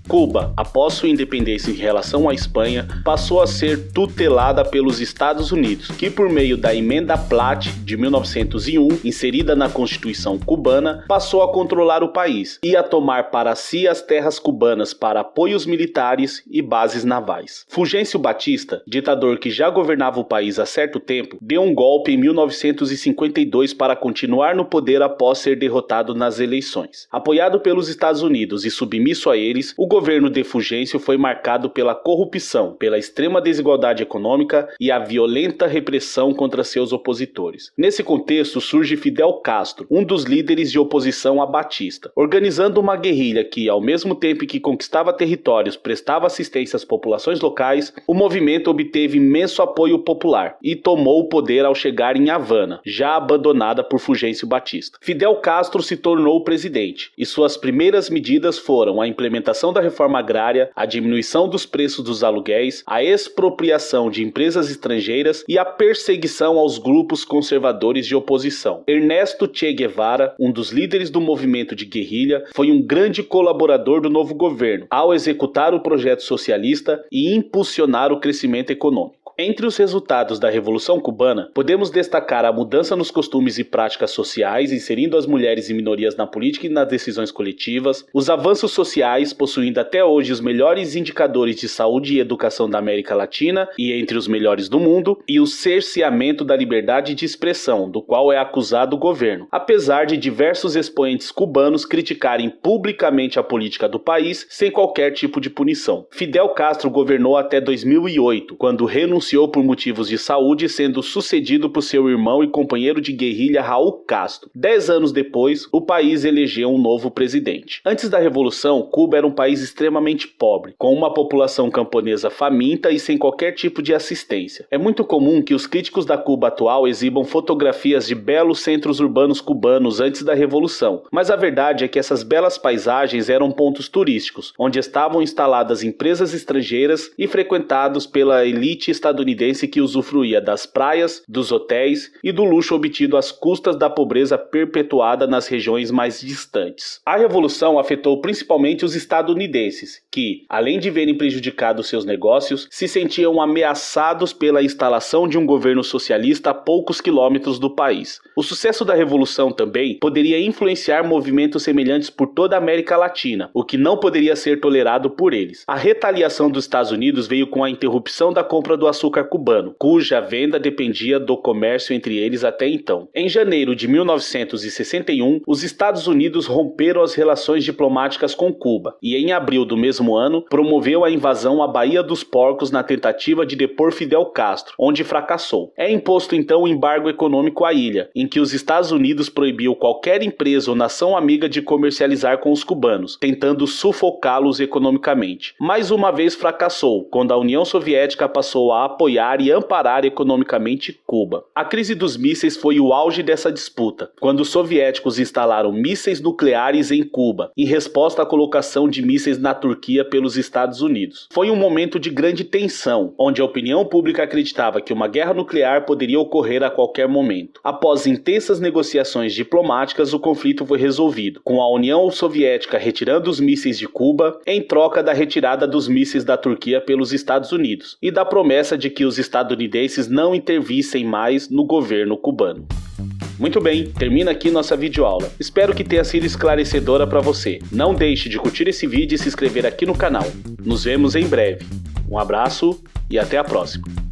Cuba, após sua independência em relação à Espanha, passou a ser tutelada pelos Estados Unidos, que por meio da Emenda Platt de 1901, inserida na Constituição cubana, passou a controlar o país e a tomar para si as terras cubanas para apoios militares e bases navais. Fulgêncio Batista, ditador que já governava o país há certo tempo, deu um golpe em 1952 para continuar no poder após ser derrotado nas eleições. Apoiado pelos Estados Unidos e submisso a eles, o governo de Fulgêncio foi marcado pela corrupção, pela extrema desigualdade econômica e a violenta repressão contra seus opositores. Nesse contexto surge Fidel Castro, um dos líderes de oposição a Batista, organizando uma guerrilha que, ao mesmo tempo que conquistava territórios, prestava assistência às populações locais, o movimento obteve imenso apoio popular e tomou o poder ao chegar em Havana, já abandonada por Fulgêncio Batista. Fidel Castro se tornou presidente e suas primeiras medidas foram a implementação da reforma agrária, a diminuição dos preços dos aluguéis, a expropriação de empresas estrangeiras e a perseguição aos grupos conservadores de oposição. Ernesto Che Guevara, um dos líderes do movimento de guerrilha, foi um grande colaborador do novo governo, ao executar o projeto socialista e impulsionar o crescimento econômico. Entre os resultados da Revolução Cubana, podemos destacar a mudança nos costumes e práticas sociais, inserindo as mulheres e minorias na política e nas decisões coletivas, os avanços sociais, possuindo até hoje os melhores indicadores de saúde e educação da América Latina e entre os melhores do mundo, e o cerceamento da liberdade de expressão, do qual é acusado o governo, apesar de diversos expoentes cubanos criticarem publicamente a política do país sem qualquer tipo de punição. Fidel Castro governou até 2008, quando renunciou por motivos de saúde, sendo sucedido por seu irmão e companheiro de guerrilha Raul Castro. 10 anos depois, o país elegeu um novo presidente. Antes da Revolução, Cuba era um país extremamente pobre, com uma população camponesa faminta e sem qualquer tipo de assistência. É muito comum que os críticos da Cuba atual exibam fotografias de belos centros urbanos cubanos antes da Revolução, mas a verdade é que essas belas paisagens eram pontos turísticos, onde estavam instaladas empresas estrangeiras e frequentados pela elite estadunidense que usufruía das praias, dos hotéis e do luxo obtido às custas da pobreza perpetuada nas regiões mais distantes. A Revolução afetou principalmente os estadunidenses, que, além de verem prejudicados seus negócios, se sentiam ameaçados pela instalação de um governo socialista a poucos quilômetros do país. O sucesso da Revolução também poderia influenciar movimentos semelhantes por toda a América Latina, o que não poderia ser tolerado por eles. A retaliação dos Estados Unidos veio com a interrupção da compra do açúcar cubano, cuja venda dependia do comércio entre eles até então. Em janeiro de 1961, os Estados Unidos romperam as relações diplomáticas com Cuba e, em abril do mesmo ano, promoveu a invasão à Baía dos Porcos na tentativa de depor Fidel Castro, onde fracassou. É imposto então um embargo econômico à ilha, em que os Estados Unidos proibiu qualquer empresa ou nação amiga de comercializar com os cubanos, tentando sufocá-los economicamente. Mais uma vez fracassou, quando a União Soviética passou a apoiar e amparar economicamente Cuba. A crise dos mísseis foi o auge dessa disputa, quando os soviéticos instalaram mísseis nucleares em Cuba, em resposta à colocação de mísseis na Turquia pelos Estados Unidos. Foi um momento de grande tensão, onde a opinião pública acreditava que uma guerra nuclear poderia ocorrer a qualquer momento. Após intensas negociações diplomáticas, o conflito foi resolvido, com a União Soviética retirando os mísseis de Cuba em troca da retirada dos mísseis da Turquia pelos Estados Unidos e da promessa de que os estadunidenses não intervissem mais no governo cubano. Muito bem, termina aqui nossa videoaula. Espero que tenha sido esclarecedora para você. Não deixe de curtir esse vídeo e se inscrever aqui no canal. Nos vemos em breve. Um abraço e até a próxima.